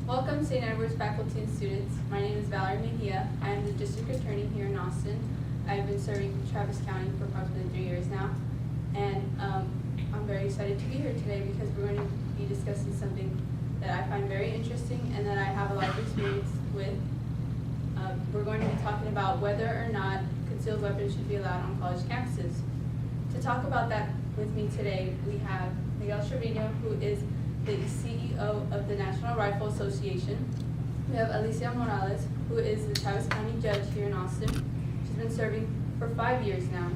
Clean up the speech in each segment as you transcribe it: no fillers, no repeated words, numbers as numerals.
Welcome, St. Edward's faculty and students. My name is Valerie Mejia. I am the district attorney here in Austin. I've been serving Travis County for approximately 3 years now, and I'm very excited to be here today because we're going to be discussing something that I find very interesting and that I have a lot of experience with. We're going to be talking about whether or not concealed weapons should be allowed on college campuses. To talk about that with me today, we have Miguel Trevino, who is the CEO of the National Rifle Association. We have Alicia Morales, who is the Travis County judge here in Austin. She's been serving for 5 years now.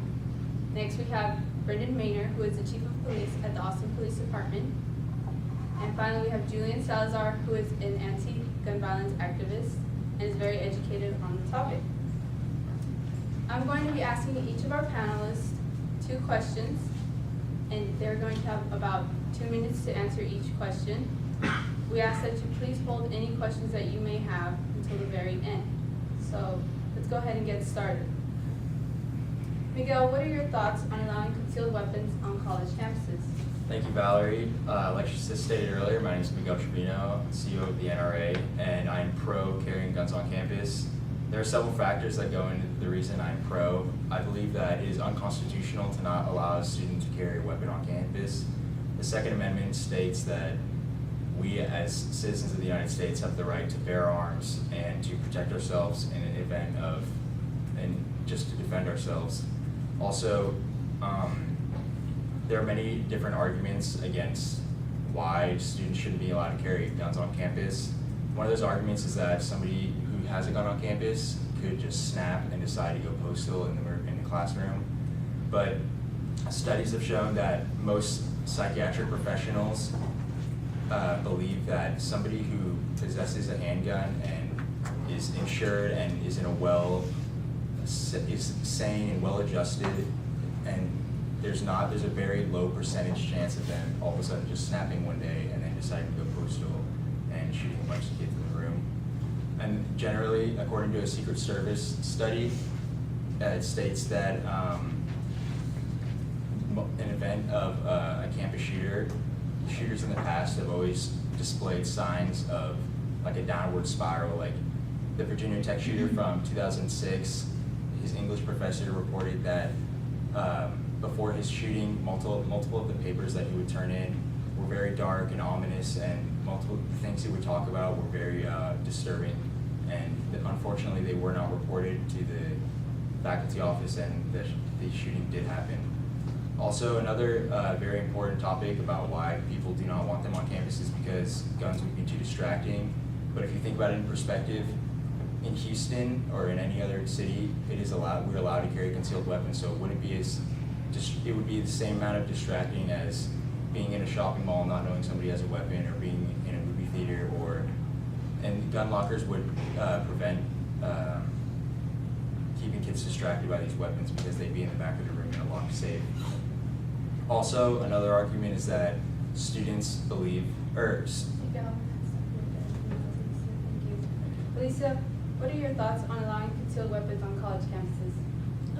Next, we have Brendan Maynor, who is the chief of police at the Austin Police Department. And finally, we have Julian Salazar, who is an anti-gun violence activist and is very educated on the topic. I'm going to be asking each of our panelists 2 questions, and they're going to have about 2 minutes to answer each question. We ask that you please hold any questions that you may have until the very end. So let's go ahead and get started. Miguel, what are your thoughts on allowing concealed weapons on college campuses? Thank you, Valerie. Like she stated earlier, my name is Miguel Trevino, CEO of the NRA, and I'm pro carrying guns on campus. There are several factors that go into the reason I'm pro. I believe that it is unconstitutional to not allow a student to carry a weapon on campus. The Second Amendment states that we as citizens of the United States have the right to bear arms and to protect ourselves in an event of, and just to defend ourselves. Also, there are many different arguments against why students shouldn't be allowed to carry guns on campus. One of those arguments is that somebody who has a gun on campus could just snap and decide to go postal in the classroom. But studies have shown that most psychiatric professionals believe that somebody who possesses a handgun and is insured and is in a is sane and well-adjusted, and there's a very low percentage chance of them all of a sudden just snapping one day and then deciding to go postal and shooting a bunch of kids in the room. And generally, according to a Secret Service study, it states that an event of a campus shooters in the past have always displayed signs of like a downward spiral. Like the Virginia Tech shooter from 2006, his English professor reported that before his shooting, multiple of the papers that he would turn in were very dark and ominous, and multiple things he would talk about were very disturbing. And unfortunately, they were not reported to the faculty office, and the shooting did happen. Also, another very important topic about why people do not want them on campus is because guns would be too distracting. But if you think about it in perspective, in Houston or in any other city, we're allowed to carry concealed weapons, so it wouldn't be it would be the same amount of distracting as being in a shopping mall not knowing somebody has a weapon, or being in a movie theater, and gun lockers would prevent keeping kids distracted by these weapons because they'd be in the back of the room in a locked safe. Also, another argument is that students believe, Alicia, what are your thoughts on allowing concealed weapons on college campuses?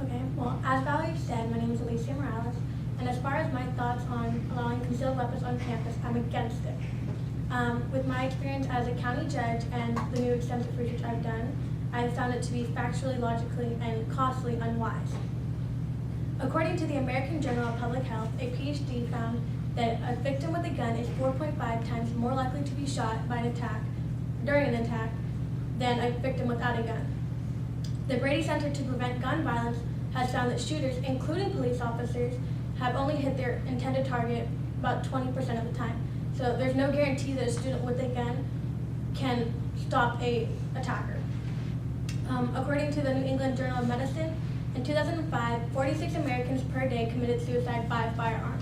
Okay, well, as Valerie said, my name is Alicia Morales, and as far as my thoughts on allowing concealed weapons on campus, I'm against it. With my experience as a county judge and the new extensive research I've done, I have found it to be factually, logically, and costly unwise. According to the American Journal of Public Health, a PhD found that a victim with a gun is 4.5 times more likely to be shot during an attack than a victim without a gun. The Brady Center to Prevent Gun Violence has found that shooters, including police officers, have only hit their intended target about 20% of the time. So there's no guarantee that a student with a gun can stop an attacker. According to the New England Journal of Medicine, in 2005, 46 Americans per day committed suicide by a firearm,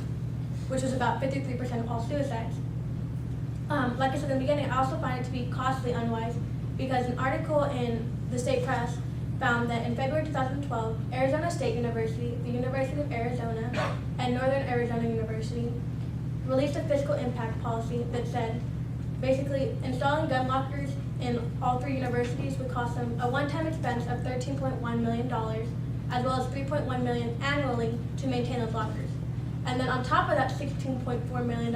which was about 53% of all suicides. Like I said in the beginning, I also find it to be costly unwise because an article in the state press found that in February 2012, Arizona State University, the University of Arizona, and Northern Arizona University released a fiscal impact policy that said basically installing gun lockers in all 3 universities would cost them a one-time expense of $13.1 million, as well as $3.1 million annually to maintain those lockers. And then on top of that $16.4 million,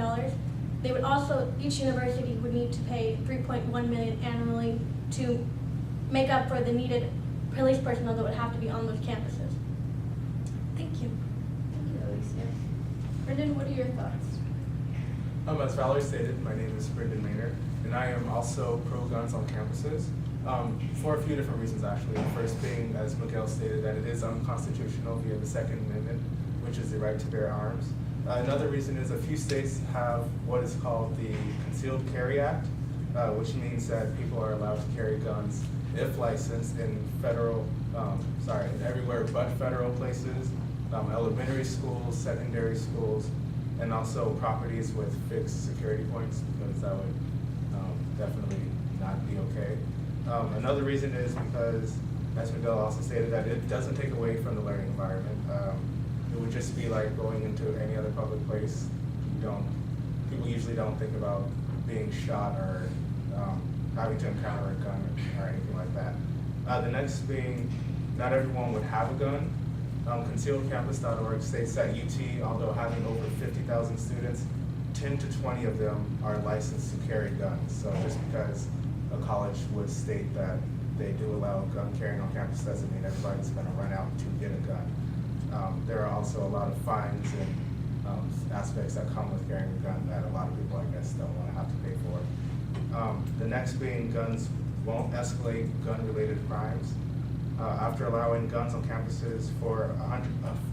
they would also, each university would need to pay $3.1 million annually to make up for the needed police personnel that would have to be on those campuses. Thank you. Thank you, Alicia. Brendan, what are your thoughts? As Valerie stated, my name is Brendan Maynard, and I am also pro-guns on campuses for a few different reasons, actually. The first being, as Miguel stated, that it is unconstitutional via the Second Amendment, which is the right to bear arms. Another reason is a few states have what is called the Concealed Carry Act, which means that people are allowed to carry guns if licensed in everywhere but federal places, elementary schools, secondary schools, and also properties with fixed security points, because that would definitely not be okay. Another reason is because, as Miguel also stated, that it doesn't take away from the learning environment. It would just be like going into any other public place. People usually don't think about being shot or having to encounter a gun or anything like that. The next being, not everyone would have a gun. ConcealedCampus.org states that UT, although having over 50,000 students, 10 to 20 of them are licensed to carry guns. So just because a college would state that they do allow gun carrying on campus doesn't mean everybody's going to run out to get a gun. There are also a lot of fines and aspects that come with carrying a gun that a lot of people, I guess, don't want to have to pay for. The next being, guns won't escalate gun-related crimes. After allowing guns on campuses for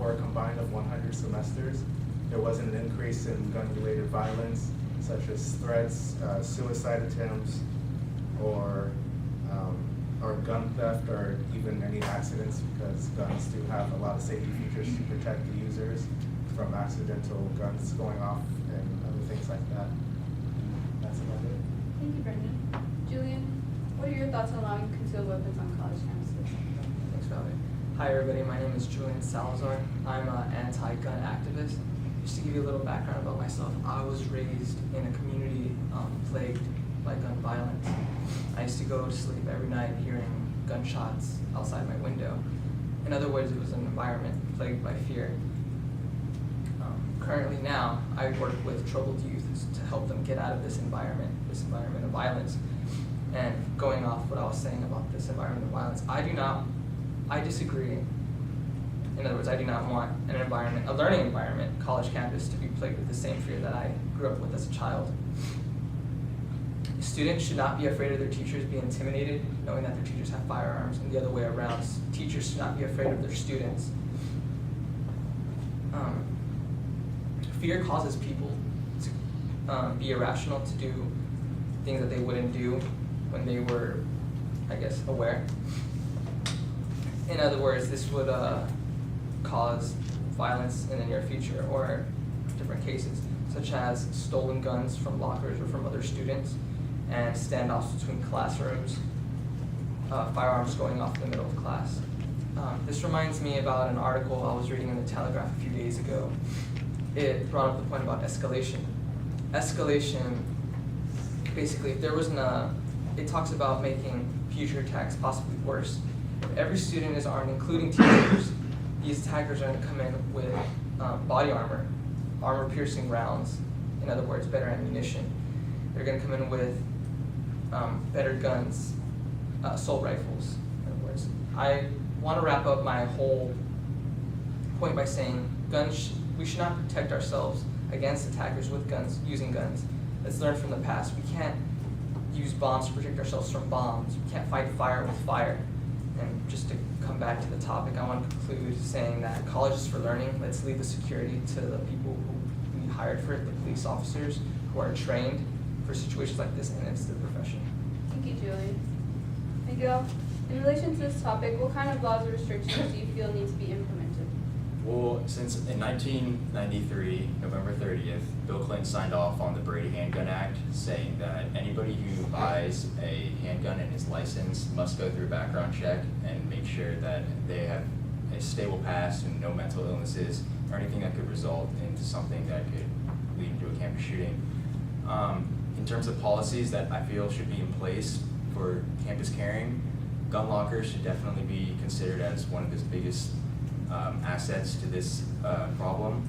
a combined of 100 semesters, there wasn't an increase in gun-related violence, such as threats, suicide attempts, or gun theft, or even any accidents, because guns do have a lot of safety features to protect the users from accidental guns going off and other things like that. That's about it. Thank you, Brendan. Julian, what are your thoughts on allowing concealed weapons on college campuses? Thanks, Valerie. Hi, everybody. My name is Julian Salazar. I'm an anti-gun activist. Just to give you a little background about myself, I was raised in a community plagued by gun violence. I used to go to sleep every night hearing gunshots outside my window. In other words, it was an environment plagued by fear. Currently now, I work with troubled youth to help them get out of this environment of violence. And going off what I was saying about this environment of violence, I disagree. In other words, I do not want a learning environment, college campus, to be plagued with the same fear that I grew up with as a child. Students should not be afraid of their teachers, be intimidated knowing that their teachers have firearms, and the other way around. Teachers should not be afraid of their students. Fear causes people to be irrational, to do things that they wouldn't do when they were, I guess, aware. In other words, this would cause violence in the near future, or different cases, such as stolen guns from lockers or from other students, and standoffs between classrooms, firearms going off in the middle of class. This reminds me about an article I was reading in the Telegraph a few days ago. It brought up the point about escalation. Escalation, basically, if there wasn't it talks about making future attacks possibly worse. If every student is armed, including teachers, these attackers are going to come in with body armor, armor-piercing rounds, in other words, better ammunition. They're going to come in with better guns, assault rifles, in other words. I want to wrap up my whole point by saying we should not protect ourselves against attackers with guns, using guns. Let's learn from the past. We can't use bombs to protect ourselves from bombs. We can't fight fire with fire. And just to come back to the topic, I want to conclude saying that college is for learning. Let's leave the security to the people who we hired for it, the police officers who are trained for situations like this, and it's their profession. Thank you, Julie. Miguel, in relation to this topic, what kind of laws or restrictions do you feel need to be implemented? Well, since in 1993, November 30th, Bill Clinton signed off on the Brady Handgun Act, saying that anybody who buys a handgun and is licensed must go through a background check and make sure that they have a stable past and no mental illnesses or anything that could result into something that could lead to a campus shooting. In terms of policies that I feel should be in place for campus carrying, gun lockers should definitely be considered as one of the biggest assets to this problem.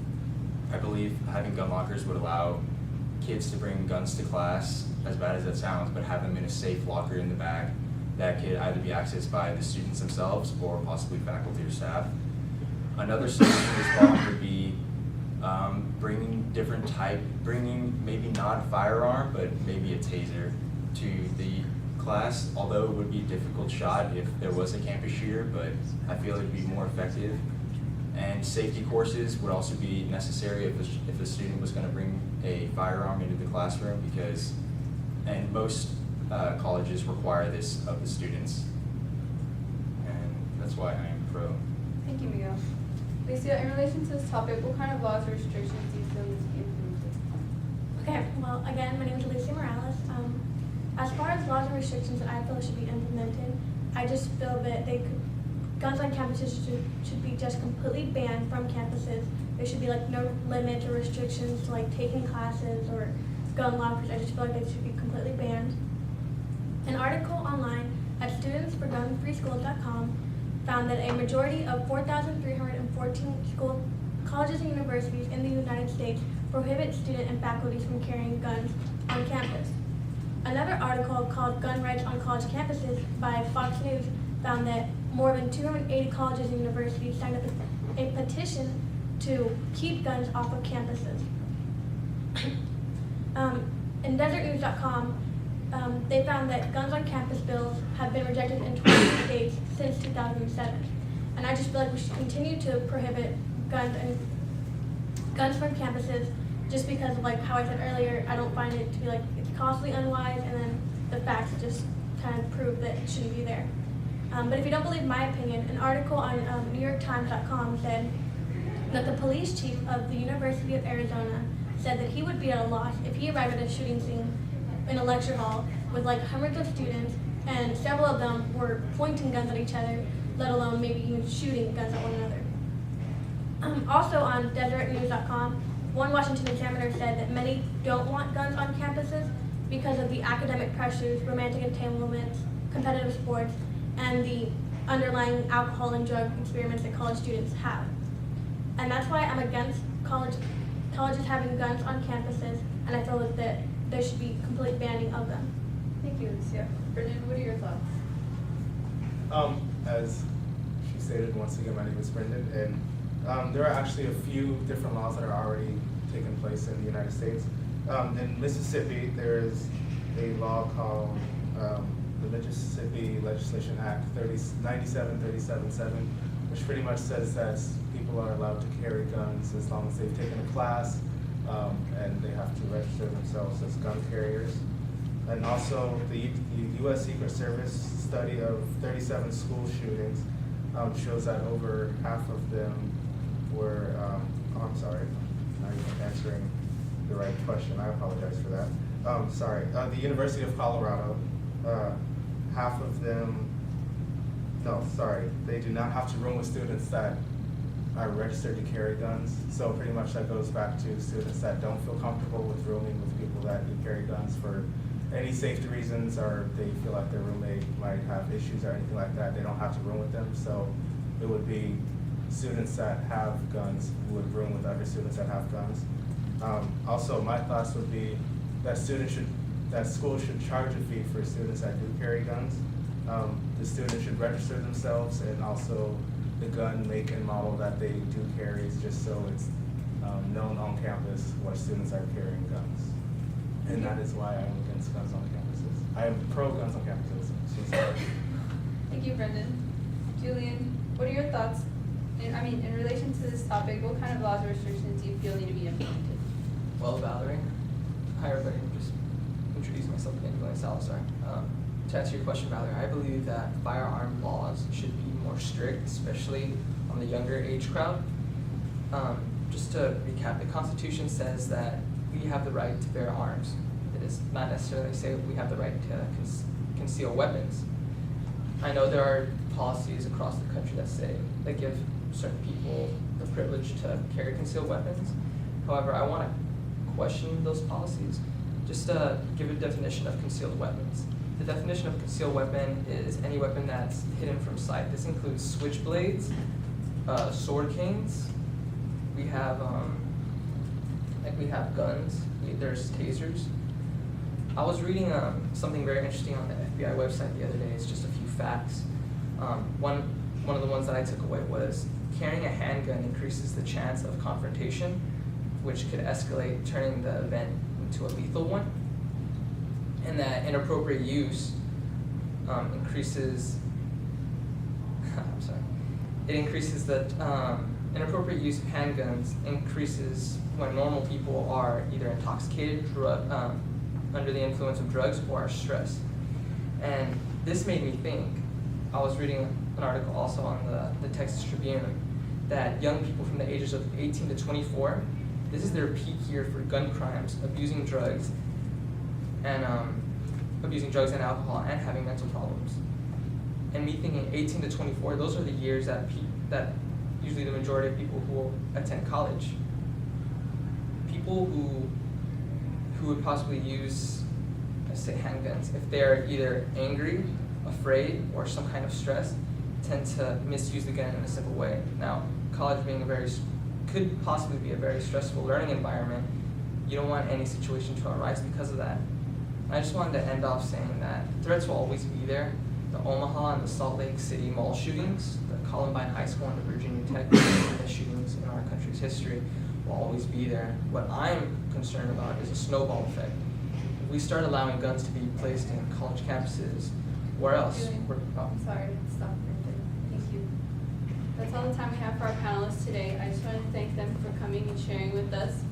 I believe having gun lockers would allow kids to bring guns to class, as bad as that sounds, but have them in a safe locker in the back that could either be accessed by the students themselves or possibly faculty or staff. Another solution to this problem would be bringing maybe not a firearm, but maybe a taser to the class, although it would be a difficult shot if there was a campus shooter, but I feel it'd be more effective. And safety courses would also be necessary if a student was going to bring a firearm into the classroom, and most colleges require this of the students, and that's why I am pro. Thank you, Miguel. Alicia, in relation to this topic, what kind of laws or restrictions do you feel need to be implemented? Okay, well, again, my name is Alicia Morales. As far as laws and restrictions that I feel should be implemented, I just feel that guns on campuses should be just completely banned from campuses. There should be like no limits or restrictions to like taking classes or gun lockers. I just feel like they should be completely banned. An article online at studentsforgunfreeschools.com found that a majority of 4,314 colleges and universities in the United States prohibit students and faculty from carrying guns on campus. Another article called Gun Rights on College Campuses by Fox News found that more than 280 colleges and universities signed up a petition to keep guns off of campuses. In desertnews.com, they found that guns on campus bills have been rejected in 20 states since 2007. And I just feel like we should continue to prohibit guns from campuses just because of like how I said earlier, I don't find it to be like it's costly, unwise, and then the facts just kind of prove that it shouldn't be there. But if you don't believe my opinion, an article on NewYorkTimes.com said that the police chief of the University of Arizona said that he would be at a loss if he arrived at a shooting scene in a lecture hall with like hundreds of students and several of them were pointing guns at each other, let alone maybe even shooting guns at one another. Also on DesertNews.com, one Washington Examiner said that many don't want guns on campuses because of the academic pressures, romantic entanglements, competitive sports, and the underlying alcohol and drug experiments that college students have. And that's why I'm against colleges having guns on campuses, and I feel that there should be complete banning of them. Thank you, Alicia. Brendan, what are your thoughts? As she stated, once again, my name is Brendan, and there are actually a few different laws that are already taking place in the United States. In Mississippi, there is a law called the Mississippi Legislation Act 97377, which pretty much says that people are allowed to carry guns as long as they've taken a class, and they have to register themselves as gun carriers. And also, the U.S. Secret Service study of 37 school shootings shows that over half of them were, I'm sorry, I'm not even answering the right question. I apologize for that. Sorry. The University of Colorado, half of them, no, sorry, they do not have to room with students that are registered to carry guns. So pretty much that goes back to students that don't feel comfortable with rooming with people that do carry guns for any safety reasons, or they feel like their roommate might have issues or anything like that. They don't have to room with them. So it would be students that have guns who would room with other students that have guns. Also, my thoughts would be that schools should charge a fee for students that do carry guns. The students should register themselves, and also the gun make and model that they do carry, just so it's known on campus what students are carrying guns. And that is why I'm against guns on campuses. I am pro guns on campuses. So sorry. Thank you, Brendan. Julian, what are your thoughts? In relation to this topic, what kind of laws or restrictions do you feel need to be implemented? Well, Valerie, hi everybody, just introduce myself again, Julian Salazar. To answer your question, Valerie, I believe that firearm laws should be more strict, especially on the younger age crowd. Just to recap, the Constitution says that we have the right to bear arms. It does not necessarily say we have the right to conceal weapons. I know there are policies across the country that give certain people the privilege to carry concealed weapons. However, I want to question those policies. Just to give a definition of concealed weapons. The definition of concealed weapon is any weapon that's hidden from sight. This includes switchblades, sword canes. We have like we have guns, there's tasers. I was reading something very interesting on the FBI website the other day. It's just a few facts. One of the ones that I took away was carrying a handgun increases the chance of confrontation, which could escalate, turning the event into a lethal one. And that inappropriate use increases. I'm sorry. It increases the inappropriate use of handguns increases when normal people are either intoxicated, under the influence of drugs, or are stressed. And this made me think. I was reading an article also on the Texas Tribune that young people from the ages of 18 to 24, this is their peak year for gun crimes, abusing drugs and alcohol, and having mental problems. And me thinking 18 to 24, those are the years that usually the majority of people who will attend college. People who would possibly use, let's say, handguns, if they're either angry, afraid, or some kind of stress, tend to misuse the gun in a simple way. Now, college being could possibly be a very stressful learning environment, you don't want any situation to arise because of that. I just wanted to end off saying that threats will always be there. The Omaha and the Salt Lake City mall shootings, the Columbine High School and the Virginia Tech shootings in our country's history will always be there. What I'm concerned about is a snowball effect. If we start allowing guns to be placed in college campuses, where else? I'm sorry, stop right there. Thank you. That's all the time we have for our panelists today. I just want to thank them for coming and sharing with us.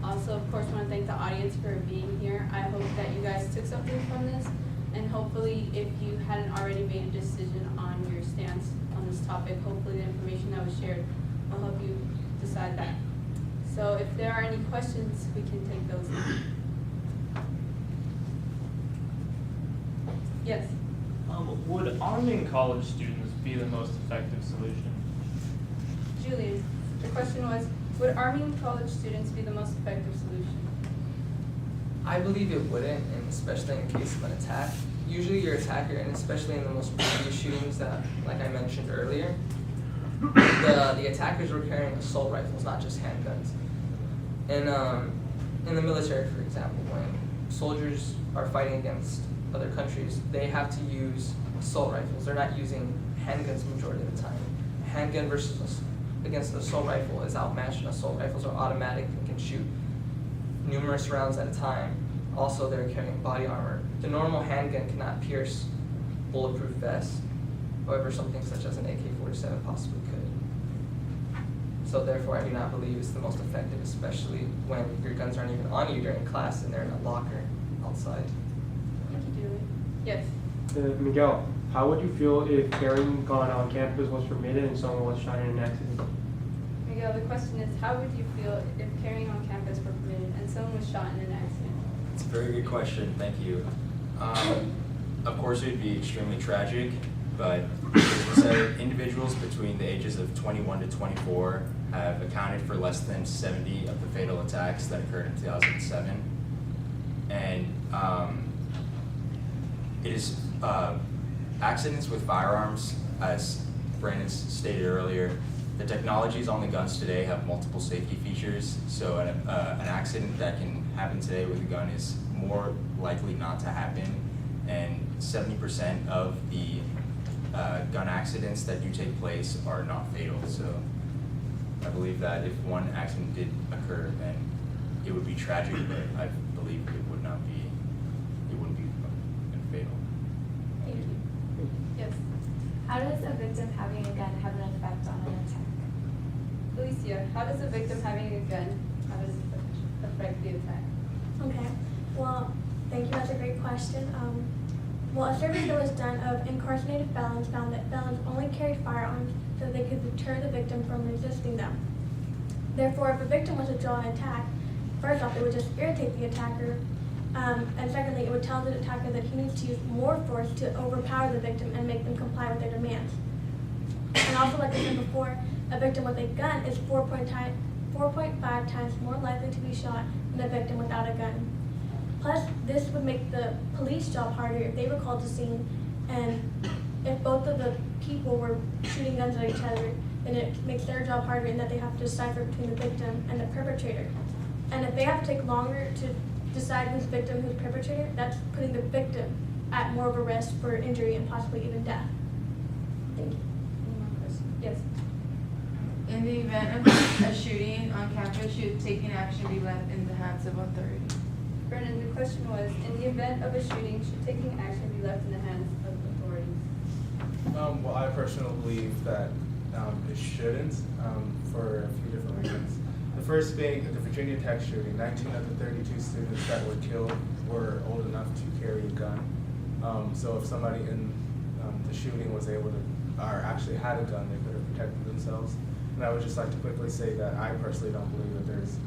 Also, of course, want to thank the audience for being here. I hope that you guys took something from this, and hopefully, if you hadn't already made a decision on your stance on this topic, hopefully the information that was shared will help you decide that. So if there are any questions, we can take those now. Yes? Would arming college students be the most effective solution? Julian, the question was, would arming college students be the most effective solution? I believe it wouldn't, and especially in case of an attack. Usually your attacker, and especially in the most previous shootings that, like I mentioned earlier, the attackers were carrying assault rifles, not just handguns. And in the military, for example, when soldiers are fighting against other countries, they have to use assault rifles. They're not using handguns majority of the time. A handgun against an assault rifle is outmatched. Assault rifles are automatic and can shoot numerous rounds at a time. Also, they're carrying body armor. The normal handgun cannot pierce bulletproof vests. However, something such as an AK-47 possibly could. So therefore, I do not believe it's the most effective, especially when your guns aren't even on you during class and they're in a locker outside. Thank you, Julian. Yes? Miguel, how would you feel if carrying a gun on campus was permitted and someone was shot in an accident? Miguel, the question is, how would you feel if carrying on campus were permitted and someone was shot in an accident? It's a very good question, thank you. Of course, it would be extremely tragic, but as we said, individuals between the ages of 21 to 24 have accounted for less than 70 of the fatal attacks that occurred in 2007. And it is accidents with firearms, as Brandon stated earlier, the technologies on the guns today have multiple safety features, so an accident that can happen today with a gun is more likely not to happen, and 70% of the gun accidents that do take place are not fatal. So I believe that if one accident did occur, then it would be tragic, but I believe it wouldn't be fatal. Thank you. Yes? How does a victim having a gun have an effect on an attack? Alicia, how does a victim having a gun, how does it affect the attack? Okay, well, thank you, that's a great question. Well, a survey that was done of incarcerated felons found that felons only carried firearms so they could deter the victim from resisting them. Therefore, if a victim was to draw an attack, first off, it would just irritate the attacker, and secondly, it would tell the attacker that he needs to use more force to overpower the victim and make them comply with their demands. And also, like I said before, a victim with a gun is 4.5 times more likely to be shot than a victim without a gun. Plus, this would make the police job harder if they were called to scene, and if both of the people were shooting guns at each other, then it makes their job harder in that they have to decipher between the victim and the perpetrator. And if they have to take longer to decide who's victim, who's perpetrator, that's putting the victim at more of a risk for injury and possibly even death. Thank you. Any more questions? Yes. In the event of a shooting on campus, should taking action be left in the hands of authority? Brennan, the question was, in the event of a shooting, should taking action be left in the hands of authorities? Well, I personally believe that it shouldn't for a few different reasons. The first being the Virginia Tech shooting. 19 of the 32 students that were killed were old enough to carry a gun. So if somebody in the shooting was able to, or actually had a gun, they could have protected themselves. And I would just like to quickly say that I personally don't believe that there's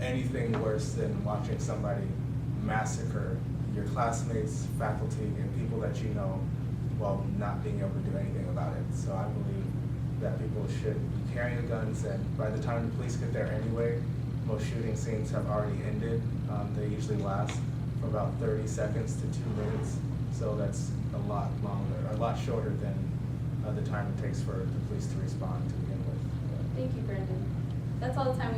anything worse than watching somebody massacre your classmates, faculty, and people that you know while not being able to do anything about it. So I believe that people should be carrying guns, and by the time the police get there anyway, most shooting scenes have already ended. They usually last for about 30 seconds to 2 minutes, so that's a lot longer, a lot shorter than the time it takes for the police to respond to begin with. Thank you, Brendan. That's all the time